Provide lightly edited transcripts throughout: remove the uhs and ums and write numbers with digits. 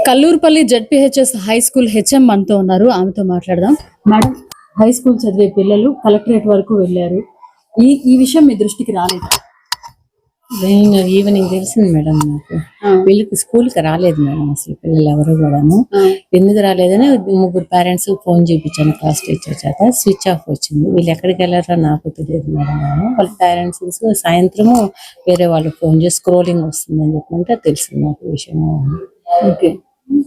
Kallurupalli ZPHS high school HM మనతో ఉన్నారు. ఆమెతో మాట్లాడదాం. మేడం, హై స్కూల్ చదివే పిల్లలు కలెక్టరేట్ వరకు వెళ్ళారు. ఈ విషయం మీ దృష్టికి రాలేదు? ఈవినింగ్ తెలిసింది మేడం. నాకు వీళ్ళకి స్కూల్కి రాలేదు మేడం. అసలు పిల్లలు ఎవరు కూడాను ఎందుకు రాలేదని ముగ్గురు పేరెంట్స్ ఫోన్ చేయించాను క్లాస్ టీచర్ చేత. స్విచ్ ఆఫ్ వచ్చింది. వీళ్ళు ఎక్కడికి వెళ్ళారో నాకు తెలియదు మేడం. వాళ్ళ పేరెంట్స్ సాయంత్రము వేరే వాళ్ళు ఫోన్ చేసి స్క్రోలింగ్ వస్తుందని చెప్పమంటే తెలిసింది నాకు విషయం. ఓకే,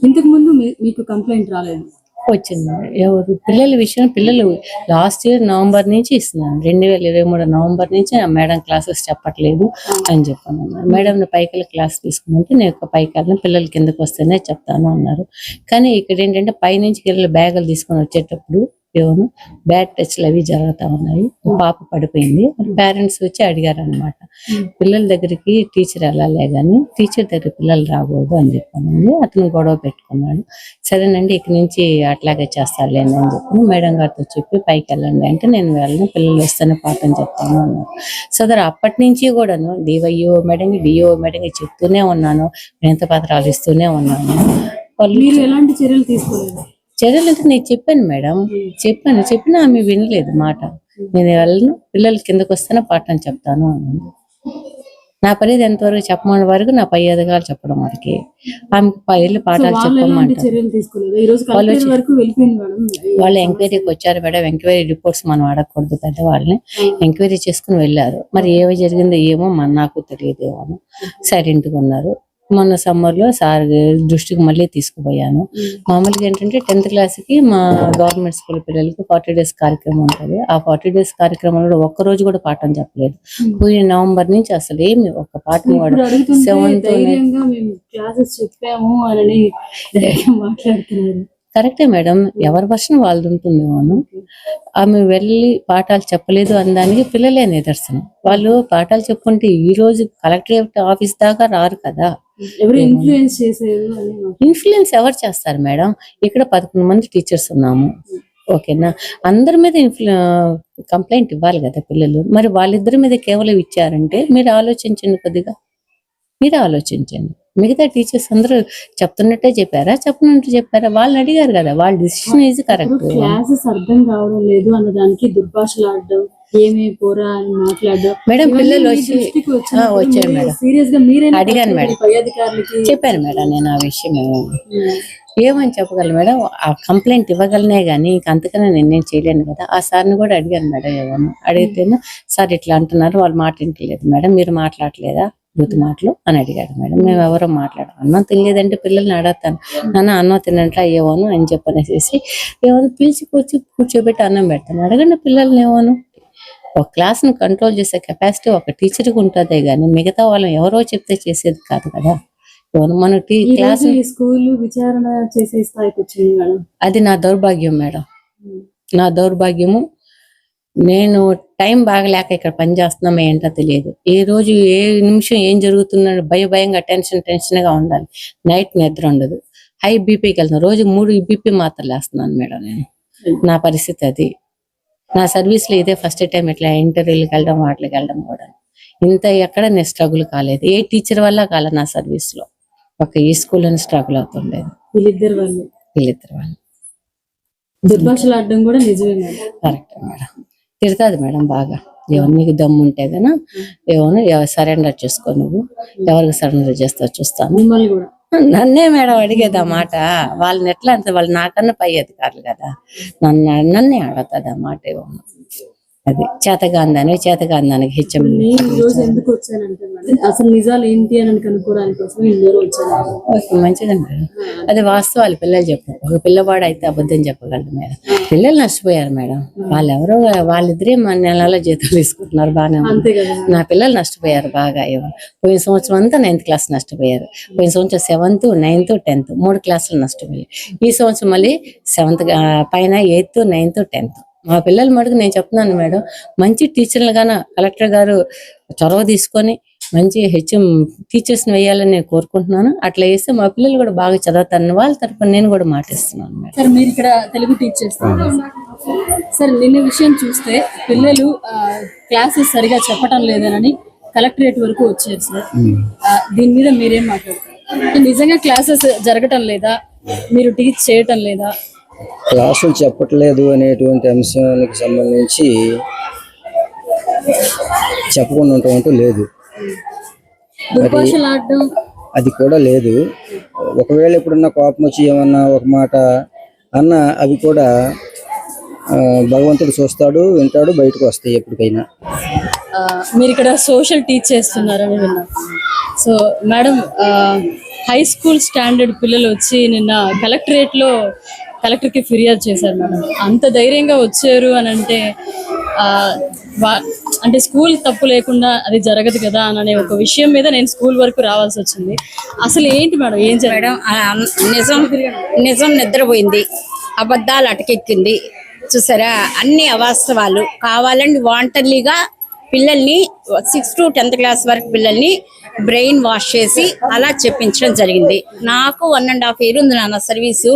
ఇంతకు ముందు మీకు కంప్లైంట్ రాలేదు? వచ్చింది. ఎవరు పిల్లల విషయం, పిల్లలు లాస్ట్ ఇయర్ నవంబర్ నుంచి ఇస్తున్నాను, 2023 నవంబర్ నుంచి మేడం క్లాసెస్ చెప్పట్లేదు అని చెప్పాను. మేడం పైకల క్లాస్ తీసుకున్నట్టు నేను పైకల్ని పిల్లల కిందకు వస్తేనే చెప్తాను అన్నారు. కానీ ఇక్కడ ఏంటంటే పైనుంచి పిల్లలు బ్యాగులు తీసుకొని వచ్చేటప్పుడు ఏమో బ్యాడ్ టచ్లు అవి జరుగుతూ ఉన్నాయి. పాప పడిపోయింది. పేరెంట్స్ వచ్చి అడిగారు అనమాట, పిల్లల దగ్గరికి టీచర్ వెళ్ళాలే కానీ టీచర్ దగ్గర పిల్లలు రాకూడదు అని చెప్పానండి. అతను గొడవ పెట్టుకున్నాడు. సరేనండి ఇక్కడి నుంచి అట్లాగే చేస్తారులేండి అని చెప్పి మేడం గారితో చెప్పి పైకి వెళ్ళండి అంటే నేను వెళ్ళను, పిల్లలు వస్తేనే పాఠం చెప్తాను అన్నారు. సదరు అప్పటి నుంచి కూడాను డివైఓ మేడం డిఓ మేడం చెప్తూనే ఉన్నాను, వినతి పత్రాలు ఇస్తూనే ఉన్నాను. వాళ్ళు ఎలాంటి చర్యలు తీసుకోలేదు? చర్యలు అంటే నేను చెప్పాను మేడం, చెప్పినా ఆమె వినలేదు మాట. నేను వెళ్ళను, పిల్లలు కిందకు వస్తేనే పాఠం చెప్తాను అన్నాను. నా పరిధి ఎంతవరకు చెప్పమని వరకు నా పై అధికారులు చెప్పడం వరకు ఆమెకు వెళ్ళి పాఠాలు చెప్పమంటారు. వాళ్ళు ఎంక్వైరీకి వచ్చారు మేడం. ఎంక్వైరీ రిపోర్ట్స్ మనం అడగకూడదు, పెద్దవాళ్ళని ఎంక్వైరీ చేసుకుని వెళ్ళారు. మరి ఏమో జరిగిందో ఏమో నాకు తెలియదేమో. సైలెంట్గా ఉన్నారు. మొన్న సమ్మర్లో సార్ దృష్టికి మళ్ళీ తీసుకుపోయాను. మామూలుగా ఏంటంటే 10th క్లాస్కి మా గవర్నమెంట్ స్కూల్ పిల్లలకి 40 days కార్యక్రమం ఉంటుంది. ఆ 40 days కార్యక్రమంలో ఒక్కరోజు కూడా పాఠం చెప్పలేదు. పోయిన నవంబర్ నుంచి అసలు ఏమి ఒక్క పాఠం కూడా 7th కరెక్టే మేడం, ఎవరి వర్షం వాళ్ళది ఉంటుందేమోను. ఆమె వెళ్ళి పాఠాలు చెప్పలేదు అనడానికి పిల్లలే నిదర్శనం. వాళ్ళు పాఠాలు చెప్పుకుంటే ఈ రోజు కలెక్టరేట్ ఆఫీస్ దాకా రారు కదా. ఇన్ఫ్లుయెన్స్ ఎవరు చేస్తారు మేడం? ఇక్కడ 11 మంది టీచర్స్ ఉన్నాము, ఓకేనా? అందరి మీద కంప్లైంట్ ఇవ్వాలి కదా పిల్లలు. మరి వాళ్ళిద్దరి మీద కేవలం ఇచ్చారంటే మీరు ఆలోచించండి, కొద్దిగా మీరు ఆలోచించండి. మిగతా టీచర్స్ అందరూ చెప్తున్నట్టే చెప్పారా, చెప్పినట్టు చెప్పారా? వాళ్ళు అడిగారు కదా, వాళ్ళ డిసిషన్ ఈజ్ కరెక్ట్. క్లాసెస్ అర్థం కావడం లేదు అన్నదానికి దుర్భాషలాడడం, ఏమే పోరా అని మాట్లాడడం. మేడం పిల్లలు వచ్చారు మేడం, సీరియస్ గా మీరే అడిగాను మేడం, చెప్పాను మేడం. నేను ఆ విషయం ఏమని చెప్పగలను మేడం? ఆ కంప్లైంట్ ఇవ్వగలనే గానీ అంతకన్నా నేనేం చేయలేను కదా. ఆ సార్ని కూడా అడిగాను మేడం. ఏమన్నా అడిగితేనే సార్ ఇట్లా అంటున్నారు, వాళ్ళు మాట వింటలేదు మేడం, మీరు మాట్లాడలేదా బూతు మాటలు అని అడిగాడు మేడం. మేము ఎవరో మాట్లాడాం. అన్నం తినలేదంటే పిల్లల్ని అడగతాను, నాన్న అన్నం తినంటే అయ్యేవాను అని చెప్పనేసి ఏమన్నా పిలిచి కూర్చోబెట్టి అన్నం పెడతాను. అడగండి పిల్లల్ని ఏమోను. ఒక క్లాస్ని కంట్రోల్ చేసే కెపాసిటీ ఒక టీచర్కి ఉంటుందే గానీ మిగతా వాళ్ళని ఎవరో చెప్తే చేసేది కాదు కదా. మన క్లాస్ స్కూల్ విచారణ చేసే స్థాయికి వచ్చింది మేడం. అది నా దౌర్భాగ్యం మేడం, నా దౌర్భాగ్యము. నేను టైం బాగలేక ఇక్కడ పని చేస్తున్నామో ఏంటో తెలియదు. ఏ రోజు ఏ నిమిషం ఏం జరుగుతుందో భయంగా టెన్షన్గా ఉండాలి. నైట్ నిద్ర ఉండదు. హై బీపీకి వెళ్తున్నాను, రోజు 3 BP మాత్రలు వేస్తున్నాను మేడం. నేను నా పరిస్థితి అది. నా సర్వీస్లో ఇదే ఫస్ట్ టైం ఇట్లా ఇంటర్వ్యూలకు వెళ్ళడం, వాటికి వెళ్ళడం కూడా. ఇంత ఎక్కడ నేను స్ట్రగుల్ కాలేదు. ఏ టీచర్ వల్ల కాలేదు నా సర్వీస్లో. ఒక ఈ స్కూల్లోనే స్ట్రగుల్ అవుతుండేది. వీళ్ళిద్దరు వాళ్ళు దుర్భాషలాడడం కూడా నిజమే. Correct madam. తిడతాది మేడం బాగా. ఏమన్నా నీకు దమ్ము ఉంటే కదా ఏమన్నా సరెండర్ చేసుకో, నువ్వు ఎవరికి సరెండర్ చేస్తావు చూస్తాను. నన్నే మేడం అడిగేది ఆ మాట. వాళ్ళని ఎట్లా అంటే వాళ్ళు నాకన్నా పై అధికారులు కదా, నన్నే అడుగుతుంది ఆ మాట. ఏమన్నా అది చేతగాందానికి హెచ్చం. ఎందుకు వచ్చానంటే అసలు నిజాలు ఏంటి అని కనుక్కోవడానికి మంచిది మేడం. అది వాస్తవాలు పిల్లలు చెప్పు. ఒక పిల్లవాడు అయితే అబద్ధం చెప్పగలడు మేడం. పిల్లలు నష్టపోయారు మేడం. వాళ్ళిద్దరే మన నెలలో జీతం తీసుకుంటున్నారు, బాగానే ఉంది. నా పిల్లలు నష్టపోయారు బాగా. పోయిన సంవత్సరం అంతా 9th క్లాస్ నష్టపోయారు. పోయిన సంవత్సరం 7th, 9th, 10th 3 క్లాసులు నష్టపోయారు. ఈ సంవత్సరం మళ్ళీ 7th పైన 8th, 9th, 10th. మా పిల్లల మటుకు నేను చెప్తున్నాను మేడం, మంచి టీచర్లు గాన కలెక్టర్ గారు చొరవ తీసుకొని మంచి హెచ్ఎం టీచర్స్ని వేయాలని నేను కోరుకుంటున్నాను. అట్లా వేస్తే మా పిల్లలు కూడా బాగా చదువుతారని వాళ్ళ తరపున నేను కూడా మాటిస్తున్నాను మేడం. సార్, మీరు ఇక్కడ తెలుగు టీచర్స్ సార్, నిన్న విషయం చూస్తే పిల్లలు క్లాసెస్ సరిగా చెప్పడం లేదనని కలెక్టరేట్ వరకు వచ్చారు సార్. దీని మీద మీరేం మాట్లాడతారు? నిజంగా క్లాసెస్ జరగటం లేదా, మీరు టీచ్ చేయటం లేదా? క్లాసులు చెప్పట్లేదు అనేటువంటి అంశానికి సంబంధించి చెప్పకుండా ఉండటం అంటూ లేదు. దుర్భాషలు ఆడడం అది కూడా లేదు. ఒకవేళ ఎప్పుడన్నా కోపం వచ్చి ఏమన్నా ఒక మాట అన్నా అవి కూడా భగవంతుడు చూస్తాడు, వింటాడు, బయటకు వస్తాయి ఎప్పటికైనా. మీరు ఇక్కడ సోషల్ టీచ్ చేస్తున్నారని విన్నా. So madam, high school standard పిల్లలు వచ్చి నిన్న కలెక్టర్కి ఫిర్యాదు చేశారు మేడం. అంత ధైర్యంగా వచ్చారు అని అంటే అంటే స్కూల్ తప్పు లేకుండా అది జరగదు కదా అనే ఒక విషయం మీద నేను స్కూల్ వరకు రావాల్సి వచ్చింది. అసలు ఏంటి మేడం, ఏం మేడం? నిజం నిద్రపోయింది, అబద్ధాలు అటకెక్కింది. చూసారా, అన్ని అవాస్తవాలు. కావాలని వాంటర్లీగా పిల్లల్ని 6 to 10th క్లాస్ వరకు పిల్లల్ని బ్రెయిన్ వాష్ చేసి అలా చెప్పించడం జరిగింది. నాకు 1.5 year ఉంది నాన్న సర్వీసు.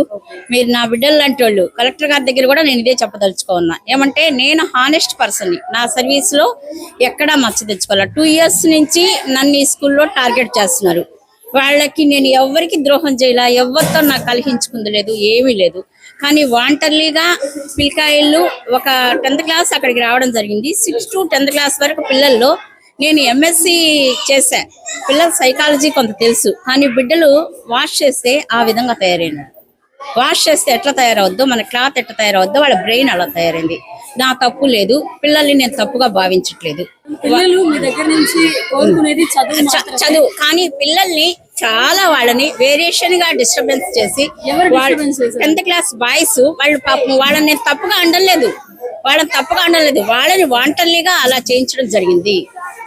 మీరు నా బిడ్డలు లాంటి వాళ్ళు. కలెక్టర్ గారి దగ్గర కూడా నేను ఇదే చెప్పదలుచుకున్నా. ఏమంటే నేను హానెస్ట్ పర్సన్ని. నా సర్వీస్లో ఎక్కడా మచ్చ తెచ్చుకోవాలి. 2 years నుంచి నన్ను ఈ స్కూల్లో టార్గెట్ చేస్తున్నారు. వాళ్ళకి నేను ఎవరికి ద్రోహం చేయాల, ఎవరితో నాకు కలహించుకుంది లేదు, ఏమీ లేదు. కానీ వాంటర్లీగా పిల్లకాయలు ఒక 10th క్లాస్ అక్కడికి రావడం జరిగింది. 6 to 10th క్లాస్ వరకు పిల్లల్లో నేను ఎంఎస్సి చేశా. పిల్లల సైకాలజీ కొంత తెలుసు. కానీ బిడ్డలు వాష్ చేస్తే ఆ విధంగా తయారైనారు. వాష్ చేస్తే ఎట్లా తయారవద్దో, మన క్లాత్ ఎట్లా తయారవద్దో వాళ్ళ బ్రెయిన్ అలా తయారైంది. నా తప్పు లేదు, పిల్లల్ని నేను తప్పుగా భావించట్లేదు. పిల్లలు మీ దగ్గర నుంచి కోరుకునేది చదువు. కానీ పిల్లల్ని చాలా వాళ్ళని వేరియేషన్ గా డిస్టర్బెన్స్ చేసి 10th క్లాస్ బాయ్స్ వాళ్ళు పాపం వాళ్ళని నేను తప్పుగా అనలేదు, వాళ్ళని వాంటర్లీగా అలా చేయించడం జరిగింది.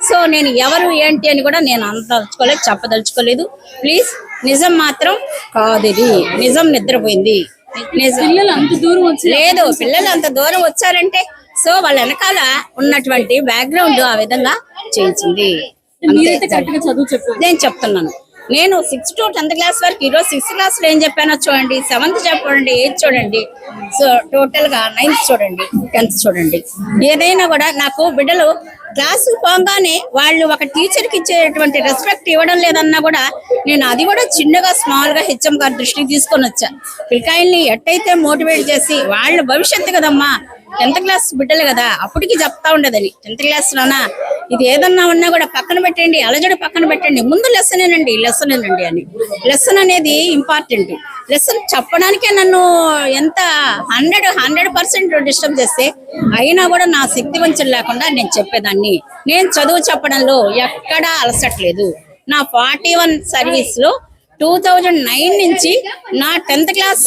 సో నేను ఎవరు ఏంటి అని కూడా నేను చెప్పదలుచుకోలేదు. ప్లీజ్, నిజం మాత్రం కాదు, ఇది నిజం నిద్రపోయింది. పిల్లలు అంత దూరం వచ్చి లేదు, పిల్లలు అంత దూరం వచ్చారంటే సో వాళ్ళ వెనకాల ఉన్నటువంటి బ్యాక్గ్రౌండ్ ఆ విధంగా చేయించింది. నేను చెప్తున్నాను. నేను 6 to 10th క్లాస్ వరకు, ఈరోజు 6th క్లాస్ లో ఏం చెప్పానో చూడండి, 7th చెప్పండి, 8th చూడండి, సో టోటల్ గా 9th చూడండి, 10th చూడండి. ఏదైనా కూడా నాకు బిడ్డలు క్లాసు పోగానే వాళ్ళు ఒక టీచర్ కి ఇచ్చేటువంటి రెస్పెక్ట్ ఇవ్వడం లేదన్నా కూడా నేను అది కూడా చిన్నగా స్మాల్ గా హెచ్ఎం గారి దృష్టికి తీసుకొని వచ్చా. పిల్లకాయల్ని ఎట్టయితే మోటివేట్ చేసి వాళ్ళ భవిష్యత్తు కదమ్మా, 10th క్లాస్ బిడ్డలు కదా, అప్పటికి చెప్తా ఉండేది 10th క్లాస్ లోనా ఇది ఏదన్నా ఉన్నా కూడా పక్కన పెట్టండి, అలజడి పక్కన పెట్టండి, ముందు లెసన్ ఏనండి అని. లెసన్ అనేది ఇంపార్టెంట్. లెసన్ చెప్పడానికే నన్ను ఎంత 100% డిస్టర్బ్ చేస్తే అయినా కూడా నా శక్తి వంచన లేకుండా నేను చెప్పేదాన్ని. నేను చదువు చెప్పడంలో ఎక్కడా అలసట్లేదు. నా 41 సర్వీస్ లో 2009 నుంచి నా 10th క్లాస్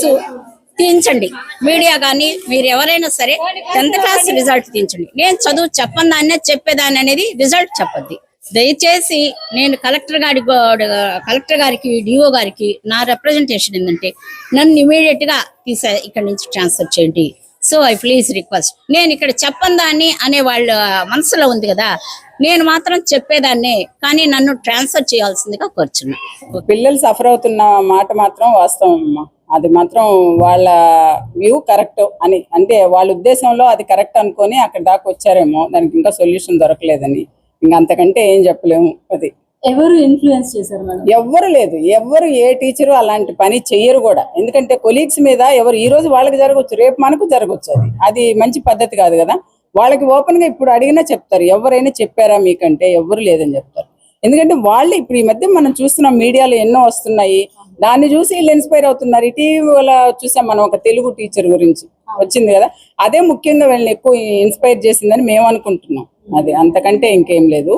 తీయించండి. మీడియా కానీ మీరు ఎవరైనా సరే 10th క్లాస్ రిజల్ట్ తీయించండి. నేను చదువు చెప్పని దాన్నే చెప్పేదాన్ని అనేది రిజల్ట్ చెప్పద్ది. దయచేసి నేను కలెక్టర్ గారికి డిఓ గారికి నా రిప్రజెంటేషన్ ఏంటంటే నన్ను ఇమీడియట్ గా ఇక్కడ నుంచి ట్రాన్స్ఫర్ చేయండి. So I please request. నేను ఇక్కడ చెప్పని దాన్ని అనే వాళ్ళ మనసులో ఉంది కదా, నేను మాత్రం చెప్పేదాన్నే, కానీ నన్ను ట్రాన్స్ఫర్ చేయాల్సిందిగా కోరుచున్నా. పిల్లలు సఫర్ అవుతున్న మాట మాత్రం వాస్తవం అమ్మా. అది మాత్రం వాళ్ళ వ్యూ కరెక్ట్ అని, అంటే వాళ్ళ ఉద్దేశంలో అది కరెక్ట్ అనుకొని అక్కడ దాకా వచ్చారేమో, దానికి ఇంకా సొల్యూషన్ దొరకలేదని. ఇంకా అంతకంటే ఏం చెప్పలేము. అది ఎవరు ఇన్ఫ్లుయెన్స్ చేశారు మేడం? ఎవ్వరు లేదు, ఎవ్వరు ఏ టీచరు అలాంటి పని చెయ్యరు కూడా. ఎందుకంటే కొలీగ్స్ మీద ఎవరు ఈ రోజు వాళ్ళకి జరగవచ్చు, రేపు మనకు జరగవచ్చు. అది మంచి పద్ధతి కాదు కదా. వాళ్ళకి ఓపెన్ గా ఇప్పుడు అడిగినా చెప్తారు, ఎవరైనా చెప్పారా మీకంటే ఎవ్వరు లేదని చెప్తారు. ఎందుకంటే వాళ్ళు ఇప్పుడు ఈ మధ్య మనం చూస్తున్నాం, మీడియాలో ఎన్నో వస్తున్నాయి, దాన్ని చూసి వీళ్ళు ఇన్స్పైర్ అవుతున్నారు. ఇటీవల చూసాం మనం ఒక తెలుగు టీచర్ గురించి వచ్చింది కదా, అదే ముఖ్యంగా వీళ్ళని ఎక్కువ ఇన్స్పైర్ చేసిందని మేము అనుకుంటున్నాం. అది అంతకంటే ఇంకేం లేదు.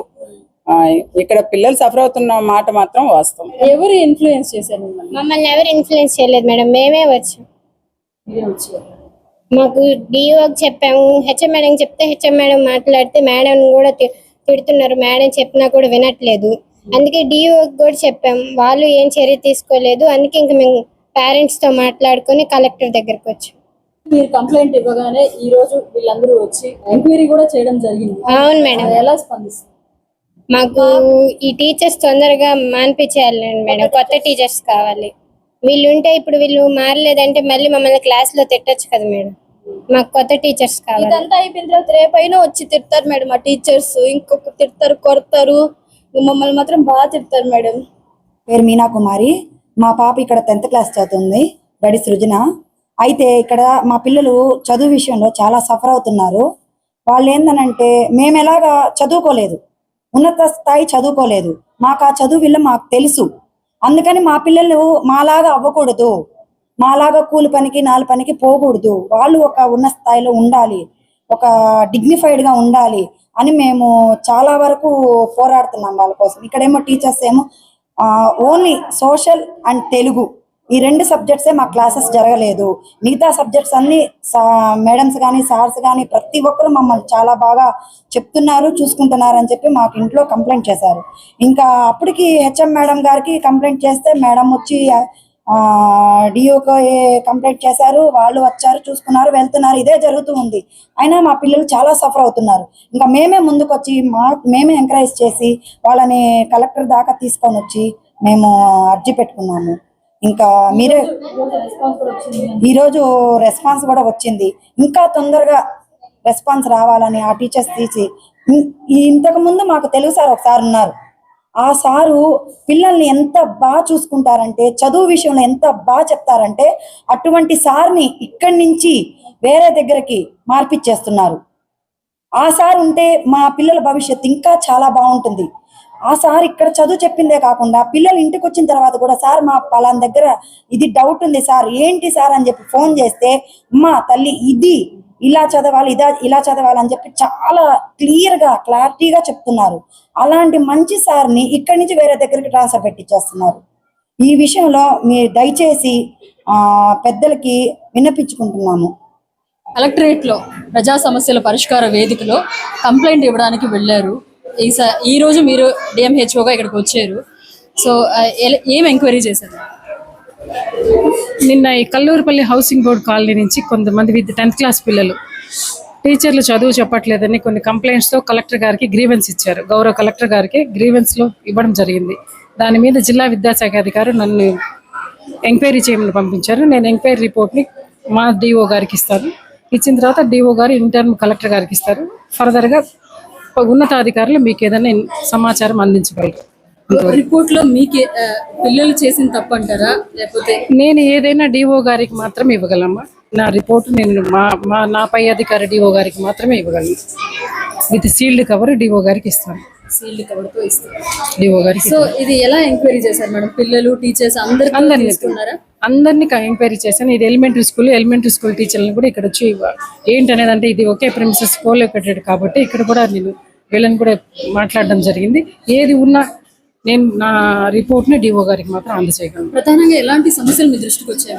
ఇక్కడ పిల్లలు సఫర్ అవుతున్న మాట మాత్రం వాస్తవం. ఎవరు ఇన్ఫ్లుయెన్స్ చేశారు? మమ్మల్ని ఎవరు ఇన్ఫ్లుయెన్స్ చేయలేదు మేడం, మేమే వచ్చాం. మాకు డిఓకి చెప్పాము, హెచ్ఎం మేడం చెప్తే హెచ్ఎం మేడం మాట్లాడితే మేడం కూడా తిడుతున్నారు. మేడం చెప్పినా కూడా వినట్లేదు. అందుకే డిఓకి కూడా చెప్పాము, వాళ్ళు ఏం చర్య తీసుకోలేదు. అందుకే ఇంక మేము పేరెంట్స్ తో మాట్లాడుకొని కలెక్టర్ దగ్గరకు వచ్చాం. మీరు కంప్లైంట్ ఇవ్వగానే ఈ రోజు వీళ్ళందరూ వచ్చి ఎంక్వైరీ కూడా చేయడం జరిగింది. అవును మేడం. ఎలా స్పందిస్తారు? మాకు ఈ టీచర్స్ తొందరగా మాన్పించేయాలి మేడం, కొత్త టీచర్స్ కావాలి. వీళ్ళు ఉంటే ఇప్పుడు వీళ్ళు మారలేదంటే మళ్ళీ మమ్మల్ని క్లాస్ లో తిట్టచ్చు కదా మేడం. మాకు కొత్త టీచర్స్ కావాలి. ఇదంతా అయిపోయిన తర్వాత రేపైనా వచ్చి తిడతారు మేడం ఆ టీచర్స్. ఇంకొక తిడతారు, కొడతారు, మమ్మల్ని మాత్రం బాగా తిడతారు మేడం. పేరు మీనా కుమారి. మా పాప ఇక్కడ 10th క్లాస్ చదువుతుంది, గడి సృజన. అయితే ఇక్కడ మా పిల్లలు చదువు విషయంలో చాలా సఫర్ అవుతున్నారు. వాళ్ళు ఏందనంటే మేము ఎలాగా చదువుకోలేదు, ఉన్నత స్థాయి చదువుకోలేదు, మాకు ఆ చదువు విలువ మాకు తెలుసు. అందుకని మా పిల్లలు మాలాగా అవ్వకూడదు, మాలాగా కూలి పనికి 4 పనికి పోకూడదు, వాళ్ళు ఒక ఉన్నత స్థాయిలో ఉండాలి, ఒక డిగ్నిఫైడ్గా ఉండాలి అని మేము చాలా వరకు పోరాడుతున్నాం వాళ్ళ కోసం. ఇక్కడేమో టీచర్స్ ఏమో ఓన్లీ సోషల్ అండ్ తెలుగు ఈ 2 సబ్జెక్ట్సే మా క్లాసెస్ జరగలేదు. మిగతా సబ్జెక్ట్స్ అన్ని మేడమ్స్ కానీ సార్స్ కానీ ప్రతి ఒక్కరు మమ్మల్ని చాలా బాగా చెప్తున్నారు, చూసుకుంటున్నారు అని చెప్పి మాకు ఇంట్లో కంప్లైంట్ చేశారు. ఇంకా అప్పటికి హెచ్ఎం మేడం గారికి కంప్లైంట్ చేస్తే మేడం వచ్చి డిఓకి కంప్లైంట్ చేశారు, వాళ్ళు వచ్చారు, చూసుకున్నారు, వెళ్తున్నారు, ఇదే జరుగుతూ ఉంది. అయినా మా పిల్లలు చాలా సఫర్ అవుతున్నారు. ఇంకా మేమే ముందుకొచ్చి మేమే ఎంకరేజ్ చేసి వాళ్ళని కలెక్టర్ దాకా తీసుకొని వచ్చి మేము అర్జీ పెట్టుకున్నాము. ఇంకా మీరే ఈరోజు రెస్పాన్స్ కూడా వచ్చింది. ఇంకా తొందరగా రెస్పాన్స్ రావాలని ఆ టీచర్స్ తీసి ఇంతకు ముందు మాకు తెలుగు సార్ ఒకసారి ఉన్నారు. ఆ సారు పిల్లల్ని ఎంత బాగా చూసుకుంటారంటే, చదువు విషయంలో ఎంత బాగా చెప్తారంటే, అటువంటి సార్ని ఇక్కడి నుంచి వేరే దగ్గరికి మార్పిచ్చేస్తున్నారు. ఆ సార్ ఉంటే మా పిల్లల భవిష్యత్తు ఇంకా చాలా బాగుంటుంది. ఆ సార్ ఇక్కడ చదువు చెప్పిందే కాకుండా పిల్లలు ఇంటికి వచ్చిన తర్వాత కూడా సార్ మా పలానా దగ్గర ఇది డౌట్ ఉంది సార్, ఏంటి సార్ అని చెప్పి ఫోన్ చేస్తే అమ్మా తల్లి ఇది ఇలా చదవాలి, ఇలా చదవాలి అని చెప్పి చాలా క్లియర్గా క్లారిటీగా చెప్తున్నారు. అలాంటి మంచి సార్ని ఇక్కడి నుంచి వేరే దగ్గరికి ట్రాన్స్ఫర్ పెట్టించేస్తున్నారు. ఈ విషయంలో మీరు దయచేసి పెద్దలకి విన్నపించుకుంటున్నాము. కలెక్టరేట్ లో ప్రజా సమస్యల పరిష్కార వేదికలో కంప్లైంట్ ఇవ్వడానికి వెళ్ళారు. ఈ రోజు మీరు డిఎంహెచ్ఓగా ఇక్కడికి వచ్చారు. సో ఏం ఎంక్వైరీ చేశారు? నిన్న ఈ కల్లూరుపల్లి హౌసింగ్ బోర్డ్ కాలనీ నుంచి కొంతమంది 10th క్లాస్ పిల్లలు టీచర్లు చదువు చెప్పట్లేదని కొన్ని కంప్లైంట్స్తో కలెక్టర్ గారికి గ్రీవెన్స్ ఇచ్చారు. గౌరవ కలెక్టర్ గారికి గ్రీవెన్స్లో ఇవ్వడం జరిగింది. దాని మీద జిల్లా విద్యాశాఖ అధికారి నన్ను ఎంక్వైరీ చేయమని పంపించారు. నేను ఎంక్వైరీ రిపోర్ట్ని మా డిఓ గారికి ఇస్తాను. ఇచ్చిన తర్వాత డిఓ గారు ఇంటర్న్ కలెక్టర్ గారికి ఇస్తారు. ఫర్దర్గా ఉన్నతాధికారులు మీకు ఏదైనా సమాచారం అందించగలరు. రిపోర్ట్ లో మీకు పిల్లలు చేసిన తప్పు అంటారా, లేకపోతే? నేను ఏదైనా డిఓ గారికి మాత్రమే ఇవ్వగలమ్మా. నా రిపోర్ట్ నేను నా పై అధికారి డిఓ గారికి మాత్రమే ఇవ్వగలను. విత్ సీల్డ్ కవర్ డిఓ గారికి ఇస్తాను. సీల్డ్ కవర్ తో ఇస్తారు డిఓ గారికి. సో ఇది ఎలా ఎంక్వైరీ చేశారు మేడం? పిల్లలు టీచర్స్ అందరినీ ఎంక్వైరీ చేశాను. ఇది ఎలిమెంటరీ స్కూల్ టీచర్లను కూడా ఇక్కడ వచ్చి ఏంటనేది, అంటే ఇది ఒకే ప్రిమిసెస్ కోలొకేటెడ్ కాబట్టి ఇక్కడ కూడా నేను వీళ్ళని కూడా మాట్లాడడం జరిగింది. ఏది ఉన్నా నేను నా రిపోర్ట్ని డిఓ గారికి మాత్రం అందజేయగలను. ప్రధానంగా ఎలాంటి సమస్యలు మీ దృష్టికి వచ్చాయి?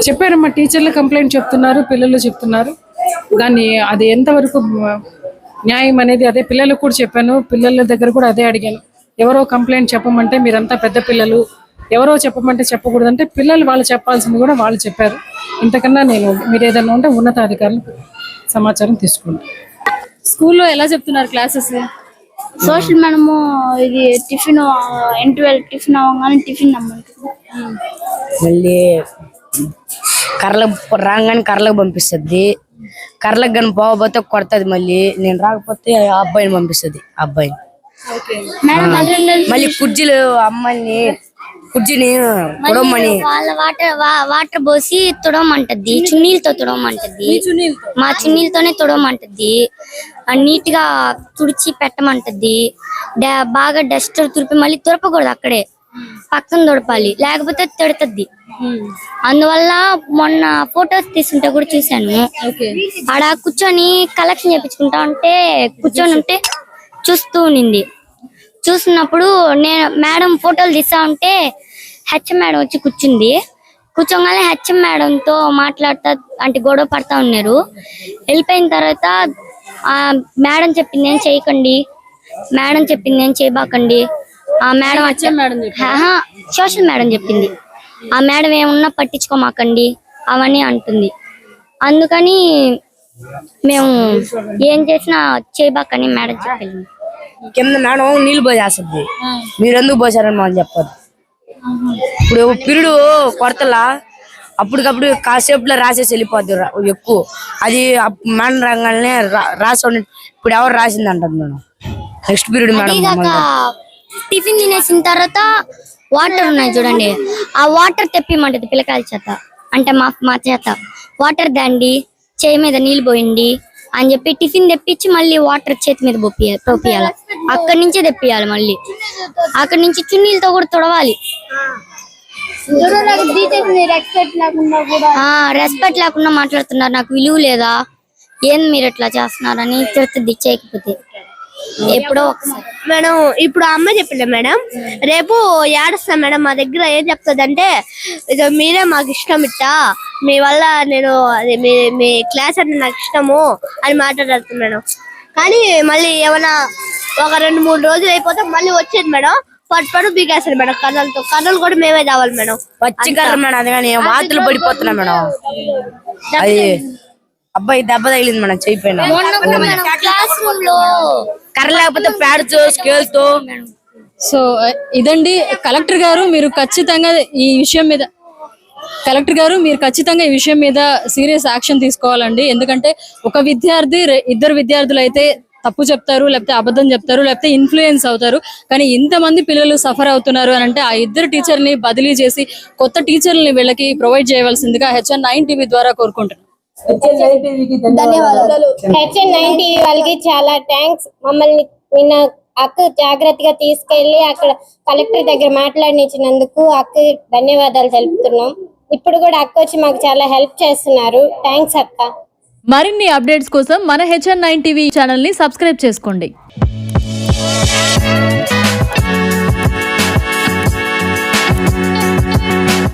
చెప్పారమ్మా, టీచర్లు కంప్లైంట్ చెప్తున్నారు, పిల్లలు చెప్తున్నారు. దాన్ని అది ఎంతవరకు న్యాయం అనేది అదే పిల్లలకు కూడా చెప్పాను. పిల్లల దగ్గర కూడా అదే అడిగాను. ఎవరో కంప్లైంట్ చెప్పమంటే మీరంతా పెద్ద పిల్లలు, ఎవరో చెప్పమంటే చెప్పకూడదంటే పిల్లలు వాళ్ళు చెప్పాల్సింది కూడా వాళ్ళు చెప్పారు. ఇంతకన్నా నేను మీరు ఏదైనా ఉంటే ఉన్నతాధికారులు సమాచారం తీసుకుంటాను. స్కూల్లో ఎలా చెప్తున్నారు క్లాసెస్? సోషల్ మనము ఇది టిఫిన్ N12 టిఫిన్ అవ్వగానే టిఫిన్ నమ్మంటుంది, మళ్ళీ రాగానే కర్రలకు పంపిస్తుంది. కర్రలకు కానీ పోకపోతే కొడుతుంది. మళ్ళీ నేను రాకపోతే ఆ అబ్బాయిని పంపిస్తుంది. అబ్బాయిని మళ్ళీ కుర్జీని తుడవమని వాళ్ళ వాటర్ పోసి తుడవమంటది, చున్నీలతో తుడవమంటది. మా చున్నీలతోనే తుడవమంటది. నీట్ గా తుడిచి పెట్టమంటది. బాగా డస్ట్ తుడిపి మళ్ళీ తుడపకూడదు, అక్కడే పక్కన తుడపాలి, లేకపోతే తిడుతుంది. అందువల్ల మొన్న ఫొటోస్ తీసుకుంటే కూడా చూసాను. ఆడ కూర్చొని కలెక్షన్ చేయించుకుంటా ఉంటే కూర్చొని ఉంటే చూస్తూ ఉన్నింది. చూస్తున్నప్పుడు నేను మేడం ఫోటోలు తీస్తా ఉంటే హెచ్ఎం మేడం వచ్చి కూర్చోగానే హెచ్ఎం మేడంతో మాట్లాడుతా అంటే గొడవ పడతా ఉన్నారు. వెళ్ళిపోయిన తర్వాత మేడం చెప్పింది ఏం చేయకండి, మేడం చెప్పింది ఏం చేయబాకండి. ఆ మేడం సోషల్ మేడం చెప్పింది. ఆ మేడం ఏమున్నా పట్టించుకోమాకండి అవన్నీ అంటుంది. అందుకని మేము ఏం చేసినా చేయబాకని మేడం చెప్పింది. కింద మేడం నీళ్ళు పోసేస్తుంది, మీరు ఎందుకు పోసారని మనం చెప్పదు. ఇప్పుడు పిరుడు కొరతలా అప్పటికప్పుడు కాసేపులో రాసేసి వెళ్ళిపోద్ది ఎక్కువ. అది మేడం రంగానే రాసి ఇప్పుడు ఎవరు రాసింది అంటారు madam. Next period madam tiffin తినేసిన తర్వాత వాటర్ ఉన్నాయి చూడండి, ఆ వాటర్ తెప్పిమంటది పిల్లకాయల చేత, అంటే మా చేత వాటర్ దండి చేయి మీద నీళ్ళు పోయింది అని చెప్పి టిఫిన్ తెప్పించి మళ్ళీ వాటర్ చేతి మీద పోపియాలి, అక్కడి నుంచే తెప్పియాలి, మళ్ళీ అక్కడి నుంచి చున్నీలతో కూడా తుడవాలి. రెస్పెక్ట్ లేకుండా మాట్లాడుతున్నారు, నాకు విలువ లేదా, ఏం మీరు ఎట్లా చేస్తున్నారని తిడుతుంది చేయకపోతే ఎప్పుడో ఒకసారి. మేడం ఇప్పుడు అమ్మ చెప్పింది మేడం, రేపు ఏడుస్తా మేడం మా దగ్గర ఏం చెప్తుంది అంటే, ఇదో మీరే మాకు ఇష్టం ఇట్టా, మీ వల్ల నేను అది మీ క్లాస్ అంటే నాకు ఇష్టము అని మాట్లాడుతుంది మేడం. కానీ మళ్ళీ ఏమైనా ఒక 2-3 రోజులు అయిపోతే మళ్ళీ వచ్చేది మేడం, పట్టు బీకేస్తారు మేడం కర్రలతో, కర్రలు కూడా మేమే తేవాలి మేడం, పచ్చి కర్ర మేడం. అది కానీ వాతులు పడిపోతున్నా మేడం, అది అబ్బాయి దెబ్బ తగిలింది మేడం చెయ్యిపోయినా. క్లాస్ రూమ్ లో కర్ర లేకపోతే ప్యాడ్స్ స్కేల్ తో. సో ఇదండి కలెక్టర్ గారు, మీరు ఖచ్చితంగా ఈ విషయం మీద సీరియస్ యాక్షన్ తీసుకోవాలండి. ఎందుకంటే ఒక విద్యార్థి 2 విద్యార్థులు అయితే తప్పు చెప్తారు, లేకపోతే అబద్ధం చెప్తారు, లేకపోతే ఇన్ఫ్లుయెన్స్ అవుతారు, కానీ ఇంతమంది పిల్లలు సఫర్ అవుతున్నారు అని అంటే ఆ 2 టీచర్ని బదిలీ చేసి కొత్త టీచర్లని వీళ్ళకి ప్రొవైడ్ చేయవలసిందిగా HN9 TV ద్వారా కోరుకుంటున్నాను. HN9 TV వాళ్ళకి చాలా థ్యాంక్స్. మమ్మల్ని నిన్న అక్క జాగ్రత్తగా తీసుకెళ్లి అక్కడ కలెక్టర్ దగ్గర మాట్లాడినిచ్చినందుకు అక్క ధన్యవాదాలు తెలుపుతున్నాం. ఇప్పుడు కూడా అక్క వచ్చి మాకు చాలా హెల్ప్ చేస్తున్నారు. థ్యాంక్స్ అక్క. మరిన్ని అప్డేట్స్ కోసం మన HN9 TV ఛానల్ ని సబ్స్క్రైబ్ చేసుకోండి.